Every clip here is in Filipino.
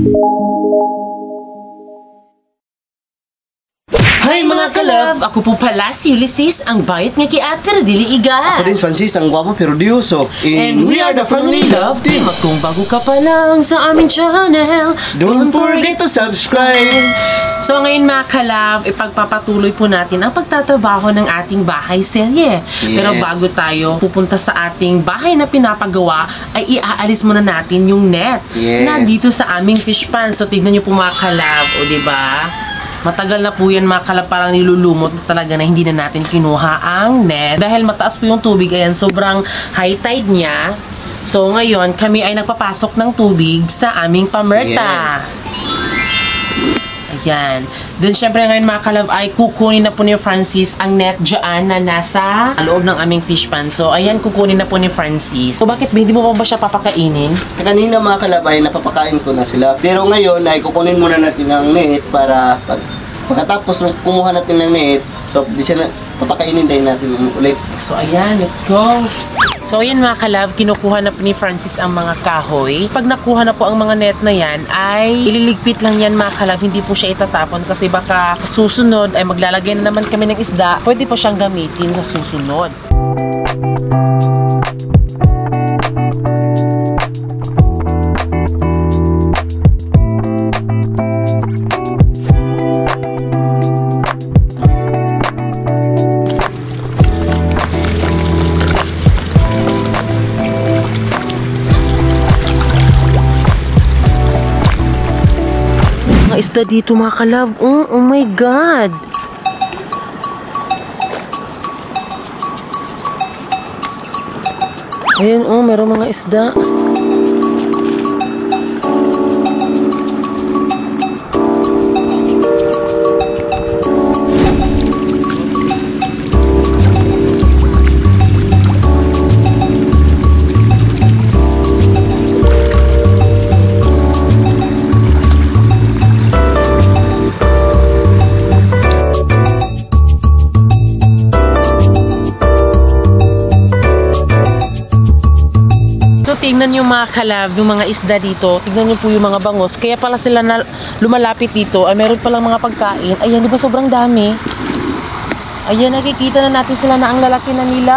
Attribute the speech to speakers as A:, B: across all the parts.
A: Hi mga kalab! Ako po pala si Ulysses, ang bayot nga kiat pero dili iga.
B: Ako din Francis, ang gwapo pero diyoso.
A: And we are the Family Love Team. Kung bago ka pa lang sa aming channel,
B: Don't forget to subscribe!
A: So ngayon mga kalab, ipagpapatuloy po natin ang pagtatabaho ng ating bahay serye.
B: Yes.
A: Pero bago tayo pupunta sa ating bahay na pinapagawa, ay iaalis muna natin yung net na dito sa aming fish pan. So tignan nyo po mga kalab, o diba? Matagal na po yan mga kalab, parang nilulumot na talaga na hindi na natin kinuha ang net. Dahil mataas po yung tubig, ayan, sobrang high tide niya. So ngayon, kami ay nagpapasok ng tubig sa aming pamerta.
B: Yes.
A: Ayan. Then syempre ngayon mga kalab ay kukunin na po ni Francis ang net dyan na nasa loob ng aming fish pan. So ayan, kukunin na po ni Francis. So bakit hindi mo pa ba siya papakainin?
B: Kanina mga kalabay, napapakain ko na sila. Pero ngayon ay kukunin muna natin ang net para pagkatapos ng kumuha natin ng net, so di siya papakainin din natin ulit.
A: So ayan, let's go! So ayan mga kalab, kinukuha na po ni Francis ang mga kahoy. Pag nakuha na po ang mga net na yan, ay ililigpit lang yan mga kalab, hindi po siya itatapon kasi baka susunod ay maglalagay na naman kami ng isda, pwede po siyang gamitin sa susunod. Isda dito mga kalab. Oh my God! Ayan meron mga isda. Tingnan nyo mga kalab, yung mga isda dito. Tingnan nyo po yung mga bangos. Kaya pala sila na lumalapit dito. Ay, meron palang mga pagkain. Ayan, di ba sobrang dami? Ayan, nakikita na natin sila na ang lalaki na nila.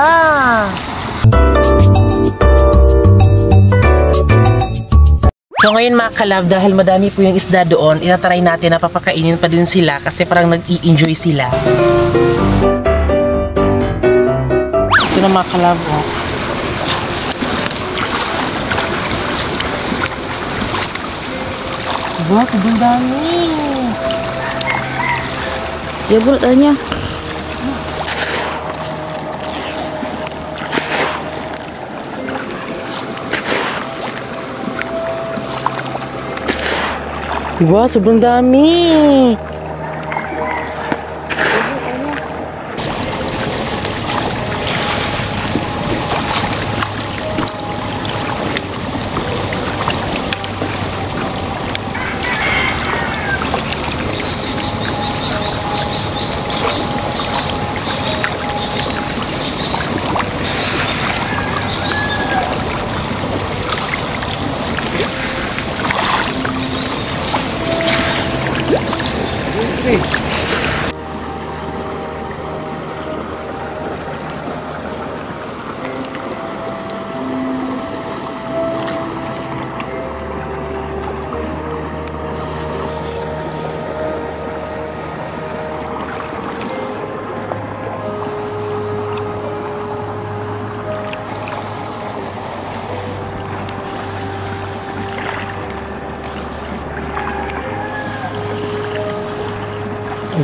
A: So ngayon mga kalab, dahil madami po yung isda doon, itatry natin na papakainin pa din sila kasi parang nag-i-enjoy sila. Ito na mga kalab, Diba? Sobrang dami.
C: Yogurt aja.
A: Diba? Sobrang dami.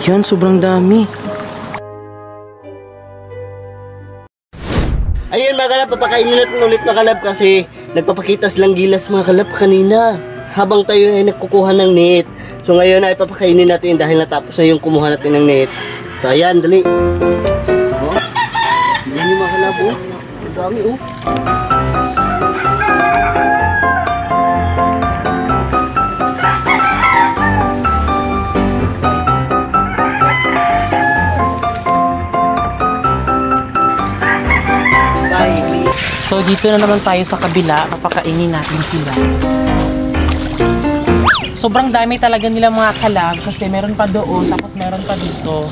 A: Ayan, sobrang dami.
B: Ayun mga kalab, papakainin natin ulit mga kalab kasi nagpapakita silang gilas mga kalab kanina habang tayo ay nagkukuha ng net. So ngayon ay papakainin natin dahil natapos na yung kumuha natin ng net. So ayan, dali. Tignan niyo mga kalab, ang dami
A: So dito na naman tayo sa kabila, papakainin natin sila. Sobrang dami talaga nila mga kalab kasi meron pa doon tapos meron pa dito.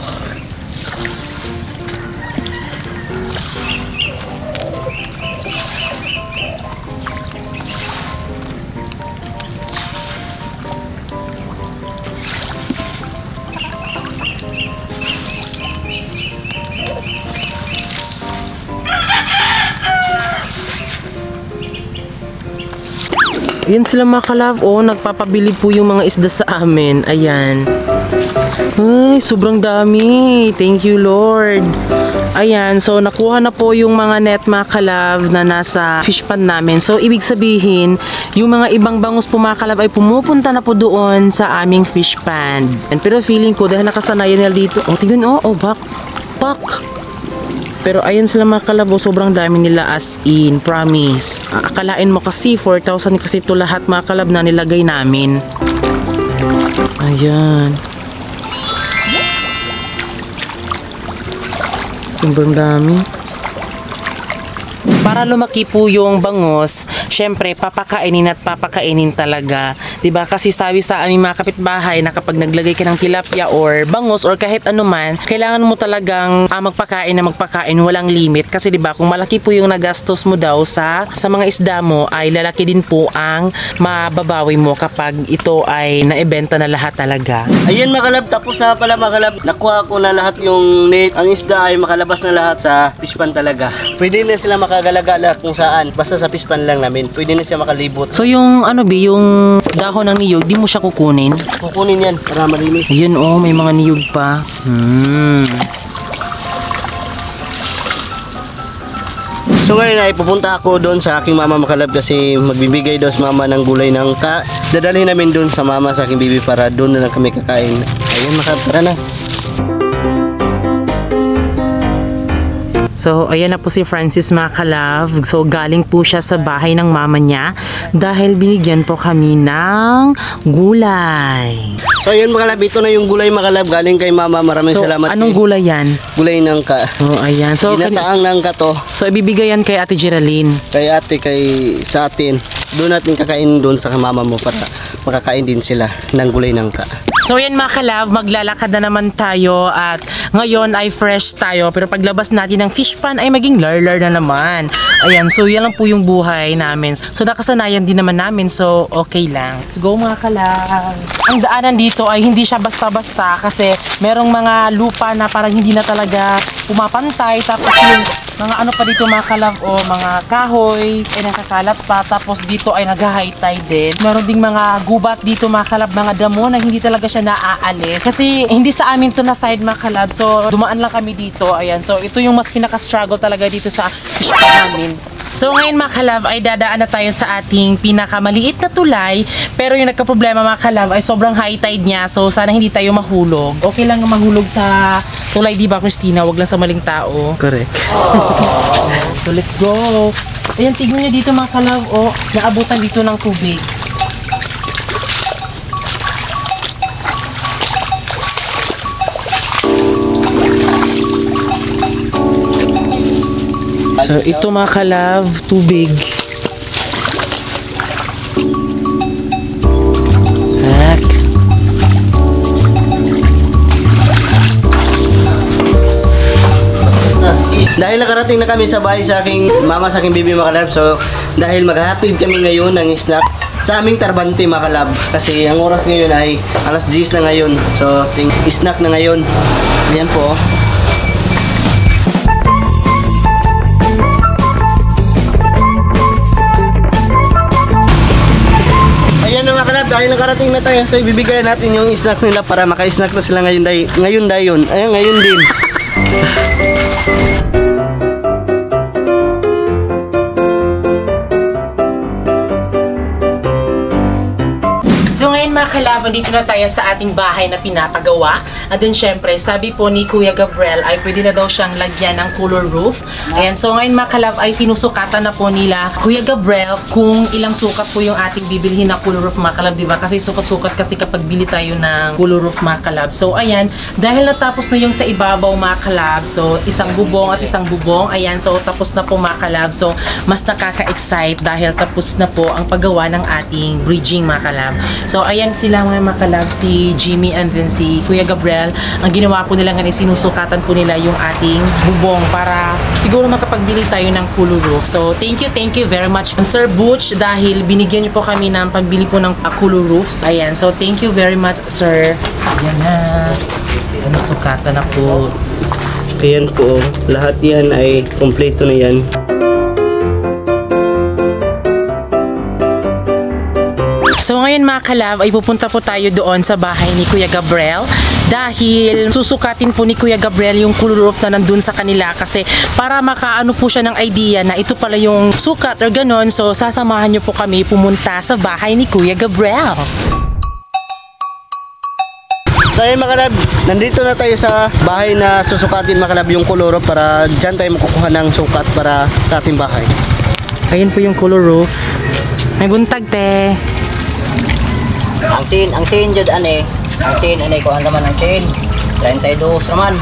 A: Yan sila mga kalab. Oh, nagpapabili po yung mga isda sa amin. Ayan. Ay, sobrang dami. Thank you, Lord. Ayan, so nakuha na po yung mga net mga kalab na nasa fish pan namin. So, ibig sabihin, yung mga ibang bangus po mga kalab ay pumupunta na po doon sa aming fish pan. Pero feeling ko, dahil nakasanayan nila dito, oh, tignan, oh, back. Pero ayan sila mga kalabo, sobrang dami nila as in, promise. Akalain mo kasi 4,000 kasi ito lahat mga kalab na nilagay namin. Ayan. Sobrang dami. Para lumaki po yung bangus, syempre papakainin at papakainin talaga. 'Di ba? Kasi sabi sa aming mga kapitbahay na kapag naglagay ka ng tilapia or bangus or kahit anuman, kailangan mo talagang magpakain, walang limit. Kasi 'di ba, kung malaki po yung nagastos mo daw sa mga isda mo, ay lalaki din po ang mababawi mo kapag ito ay naibenta na lahat talaga.
B: Ayun mga kalab, tapos na pala mga kalab. Nakuha ko na lahat yung net. Ang isda ay makalabas na lahat sa fish pan talaga. Pwede na sila makagalagala kung saan. Basta sa fish pan lang namin. Pwede na siya makalibot.
A: So yung yung dahon ng niyog, di mo siya kukunin?
B: Kukunin yan para malinis.
A: Ayun, oh, may mga niyog pa.
B: So ngayon ay pupunta ako doon sa aking mama mga kalab kasi magbibigay daw sa mama ng gulay ng dadalhin namin doon sa mama sa aking bibi para doon na lang kami kakain. Ayun mga kalab, tara na.
A: So, ayan na po si Francis mga kalab. So, galing po siya sa bahay ng mama niya dahil binigyan po kami ng gulay.
B: So, ayun mga kalab, ito na yung gulay mga kalab galing kay mama. Maraming salamat.
A: Anong gulay yan?
B: Gulay ng
A: Oh, ayan. So,
B: ginataang ng to.
A: So, ibibigay yan kay Ate Geraldine.
B: Kay ate, sa atin. Doon natin kakain doon sa mama mo para makakain din sila ng gulay ng
A: So yan mga kalab, maglalakad na naman tayo at ngayon ay fresh tayo pero paglabas natin ng fish pan ay maging lar-lar na naman. Ayan, so yan lang po yung buhay namin. So nakasanayan din naman namin, so okay lang. Let's go mga kalab. Ang daanan dito ay hindi siya basta-basta kasi merong mga lupa na parang hindi na talaga pumapantay, tapos yung mga ano pa dito mga kalab o mga kahoy ay nakakalat pa, tapos dito ay nag-high tide din. Meron ding mga gubat dito mga kalab, mga damo na hindi talaga siya naaalis kasi hindi sa amin to na side mga kalab, so dumaan lang kami dito. Ayan, so ito yung mas pinaka-struggle talaga dito sa fish pan namin. So ngayon mga kalab ay dadaan na tayo sa ating pinakamaliit na tulay, pero yung nagka-problema mga kalab ay sobrang high tide niya, so sana hindi tayo mahulog. Okay lang mahulog sa tulay, di ba Christina? Wag lang sa maling tao.
B: Correct.
A: So let's go. Ayan, tignan niyo dito mga kalab, oh, naabutan dito ng tubig. So ito mga kalab, tubig. Heck.
B: Dahil nakarating na kami sa bahay sa aking mama, sa aking bibi mga kalab, so dahil maghahatid kami ngayon ng snack sa aming Tarbante mga kalab, kasi ang oras ngayon ay alas 10 na ngayon, so snack na ngayon. Ayan po. Ayan na mga kalab, dahil nakarating na tayo, so ibibigay natin yung snack nila para maka-snack na sila ngayon dayon. Ayun, ngayon din.
A: So ngayon mga kalab, dito na tayo sa ating bahay na pinapagawa. At then syempre, sabi po ni Kuya Gabriel ay pwede na daw siyang lagyan ng cooler roof. Ayan, so ngayon mga kalab ay sinusukatan na po nila Kuya Gabriel kung ilang sukat po yung ating bibilhin na cooler roof mga kalab, diba? Kasi sukat-sukat kasi kapag bili tayo ng cooler roof mga kalab. So ayan, dahil natapos na yung sa ibabaw mga kalab, so isang bubong at isang bubong. Ayan, so tapos na po mga kalab. So mas nakaka-excite dahil tapos na po ang paggawa ng ating bridging mga kalab. So, ayan sila mga makalab, si Jimmy and then si Kuya Gabriel. Ang ginawa po nila ngayon, sinusukatan po nila yung ating bubong para siguro makapagbili tayo ng Cooler Roof. So, thank you very much, Sir Butch, dahil binigyan niyo po kami ng pambili po ng Cooler Roofs. Ayan, so thank you very much, sir. Ayan na. Sinusukatan na po.
B: Ayan po, lahat yan ay kompleto na yan.
A: So ngayon mga kalab, ay pupunta po tayo doon sa bahay ni Kuya Gabriel dahil susukatin po ni Kuya Gabriel yung Cooler Roof na nandun sa kanila kasi para makaano po siya ng idea na ito pala yung sukat or ganon. So sasamahan niyo po kami pumunta sa bahay ni Kuya Gabriel.
B: So ayun mga kalab, nandito na tayo sa bahay na susukatin mga kalab yung Cooler Roof para dyan tayo makukuha ng sukat para sa ating bahay.
A: Ayun po yung Cooler Roof. May buntag te.
D: Ang sin jud ane. Ang sin ane ko ang naman ang sin. 32 naman.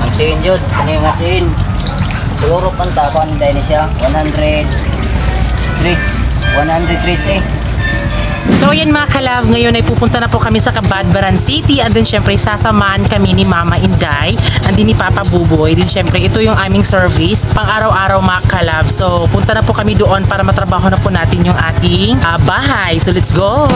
D: Ang sin jud kani nga sin. Cooler Roof anta ko ang dai siya 103. 113.
A: So yan mga kalab, ngayon ay pupunta na po kami sa Cabadbaran City and then syempre sasamahan kami ni Mama Inday and din ni Papa Buboy. Din syempre ito yung aming service pang araw-araw mga kalab. So punta na po kami doon para matrabaho na po natin yung ating bahay. So let's go!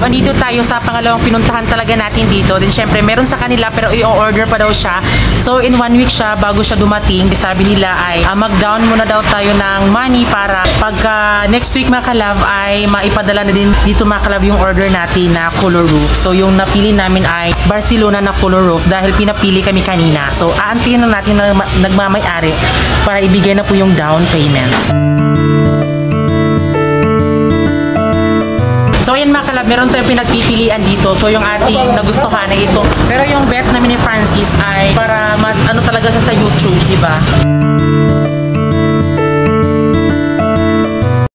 A: Andito tayo sa pangalawang pinuntahan talaga natin dito. Then syempre meron sa kanila pero i-order pa daw siya. So in 1 week siya bago siya dumating. Sabi nila ay mag-down muna daw tayo ng money para pagka next week mga kalab ay maipadala na din dito mga kalab yung order natin na Cooler Roof. So yung napili namin ay Barcelona na Cooler Roof dahil pinapili kami kanina. So aantayin na natin na nagmamay-ari para ibigay na po yung down payment. So ayan mga kalab, meron tayong pinagpipilian dito. So yung ating nagustuhan ay ito. Pero yung bet namin ni Francis ay para mas ano talaga sa YouTube, di ba?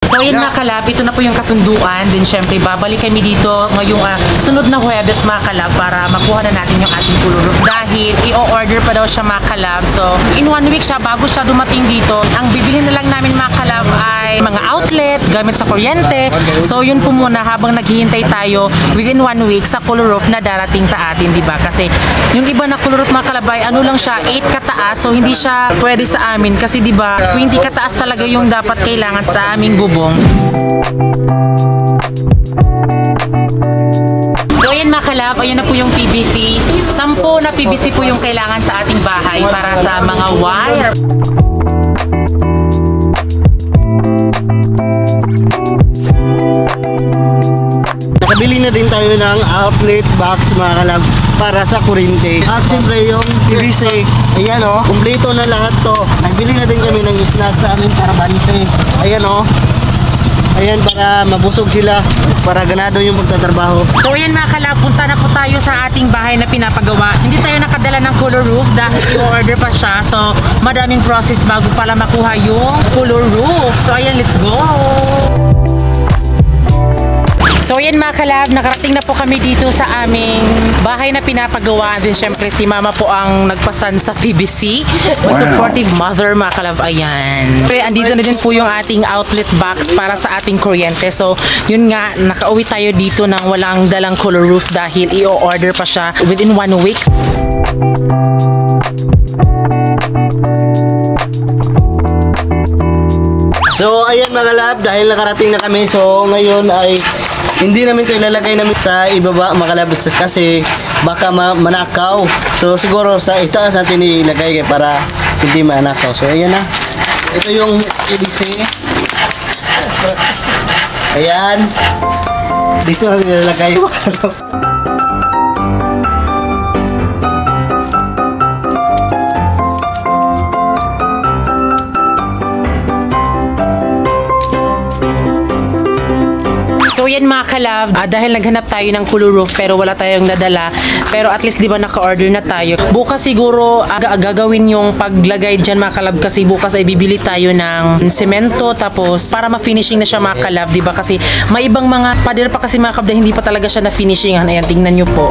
A: So ayan mga kalab, ito na po yung kasunduan. Then syempre babalik kami dito ngayong sunod na Huwebes mga kalab para makuha na natin yung ating Cooler Roof. Dahil i-order pa daw siya mga kalab. So in 1 week siya bago siya dumating dito. Ang bibilhin na lang namin mga kalab ay mga outlet, gamit sa kuryente. So yun po muna habang naghihintay tayo within 1 week sa Cooler Roof na darating sa atin, di ba? Kasi yung iba na Cooler Roof mga kalab ay ano lang siya, 8 kataas. So hindi siya pwede sa amin kasi di ba 20 kataas talaga yung dapat kailangan sa aming bubong. So ayan mga kalab, ayan na po yung PVC. 10 na PVC po yung kailangan sa ating bahay para sa mga wire.
B: Nakabili na din tayo ng outlet box mga kalab para sa kuryente. At siyempre yung PVC, ayan o, kumpleto na lahat to. Nagbili na din kami ng snack sa amin para bante. Ayan o. Ayan, para mabusog sila, para ganado yung pagtatrabaho.
A: So ayan mga kalab, punta na po tayo sa ating bahay na pinapagawa. Hindi tayo nakadala ng Cooler Roof dahil i-order pa siya. So madaming process bago pala makuha yung Cooler Roof. So ayan, let's go! So ayan mga kalab, nakarating na po kami dito sa aming bahay na pinapagawa. Din syempre si Mama po ang nagpasan sa PVC. Wow. Supportive mother mga kalab, ayan. Okay, andito na din po yung ating outlet box para sa ating kuryente. So yun nga, nakauwi tayo dito ng walang dalang Cooler Roof dahil i-order pa siya within 1 week.
B: So ayan mga kalab, dahil nakarating na kami, so ngayon ay hindi namin ito ilalagay namin sa ibaba mga kalab kasi baka manakaw. So siguro sa itaas natin ilagay para hindi manakaw. So ayan na. Ito yung PVC. Ayan. Dito natin ilalagay mga kalab.
A: So yan mga kalab, dahil naghanap tayo ng color roof pero wala tayong nadala, pero at least di ba naka-order na tayo. Bukas siguro gagawin yung paglagay dyan mga kalab, kasi bukas ay bibili tayo ng semento, tapos para ma-finishing na siya mga kalab, di ba? Kasi may ibang mga pader pa kasi mga kalab na hindi pa talaga siya na-finishingan. Ayan, tingnan nyo po.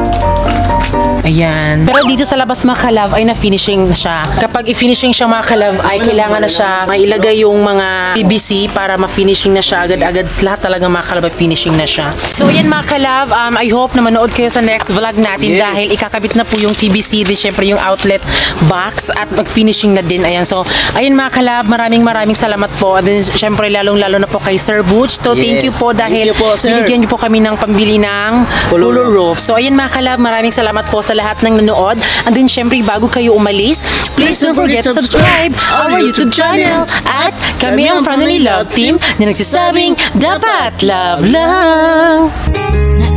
A: Ayan. Pero dito sa labas mga kalab ay na-finishing na siya. Kapag i-finishing siya mga kalab ay kailangan na siya mailagay yung mga PVC para ma-finishing na siya agad-agad. Lahat talaga mga kalab ay finishing na siya. So ayan mga kalab, I hope na manood kayo sa next vlog natin dahil ikakabit na po yung PVC, di syempre yung outlet box at mag-finishing na din. Ayan. So ayan mga kalab, maraming salamat po. At then syempre lalong-lalo na po kay Sir Butch. So thank you po dahil binigyan niyo po kami ng pambili ng color roof. So ayan mga kalab, maraming salamat po sa lahat ng nanood. And then syempre bago kayo umalis, please don't forget to subscribe our YouTube channel. At kami ang Friendly Love Team na nagsasabing dapat love lang.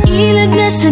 E: Nailag na sa